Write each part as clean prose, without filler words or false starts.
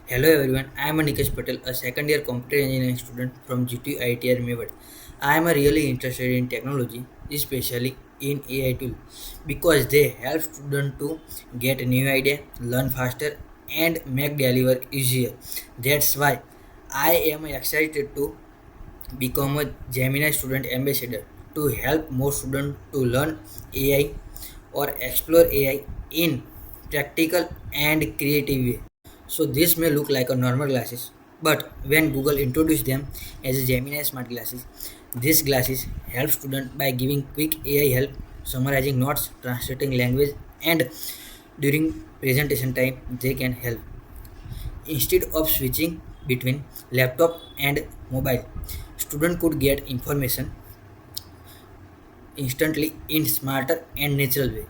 Hello everyone, I am Nikesh Patel, a second year computer engineering student from GTU ITR Mewat. I am really interested in technology, especially in AI tools, because they help students to get a new idea, learn faster, and make daily work easier. That's why I am excited to become a Gemini student ambassador to help more students to learn AI or explore AI in practical and creative way. So this may look like a normal glasses, but when Google introduced them as a Gemini smart glasses, these glasses help students by giving quick AI help, summarizing notes, translating language, and during presentation time they can help instead of switching between laptop and mobile. Student could get information instantly in smarter and natural way.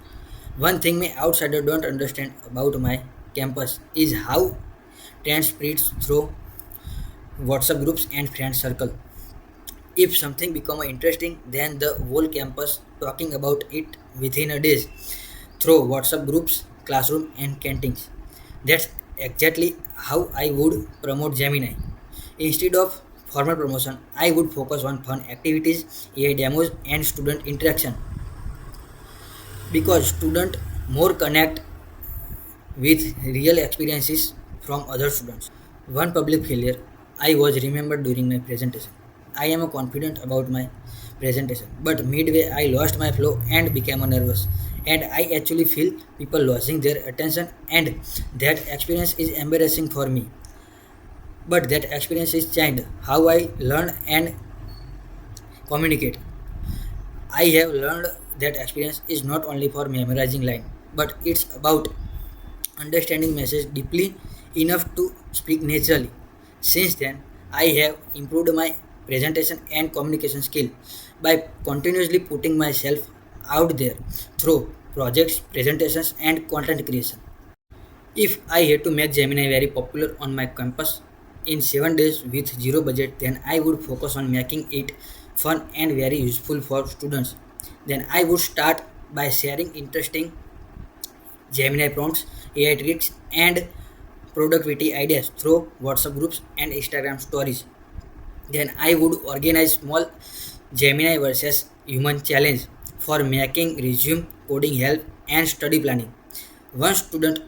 One thing my outsider don't understand about my campus is how trend spreads through WhatsApp groups and friend circle. If something become interesting, then the whole campus talking about it within a days through WhatsApp groups, classroom and canteens. That's exactly how I would promote Gemini. Instead of formal promotion, I would focus on fun activities, AI demos and student interaction because student more connect with real experiences from other students. One public failure I was remembered during my presentation. I am confident about my presentation, but midway I lost my flow and became nervous. And I actually feel people losing their attention, and that experience is embarrassing for me. But that experience is changed how I learn and communicate. I have learned that experience is not only for memorizing line, but it's about understanding message deeply enough to speak naturally. Since then, I have improved my presentation and communication skill by continuously putting myself out there through projects, presentations, and content creation. If I had to make Gemini very popular on my campus in 7 days with zero budget, then I would focus on making it fun and very useful for students. Then I would start by sharing interesting Gemini prompts, AI tricks, and productivity ideas through WhatsApp groups and Instagram stories. Then I would organize small Gemini versus human challenge for making resume, coding help, and study planning. One student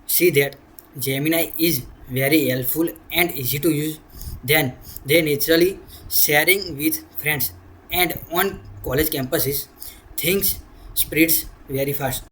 see that Gemini is very helpful and easy to use, then they naturally sharing with friends and on college campuses things spreads very fast.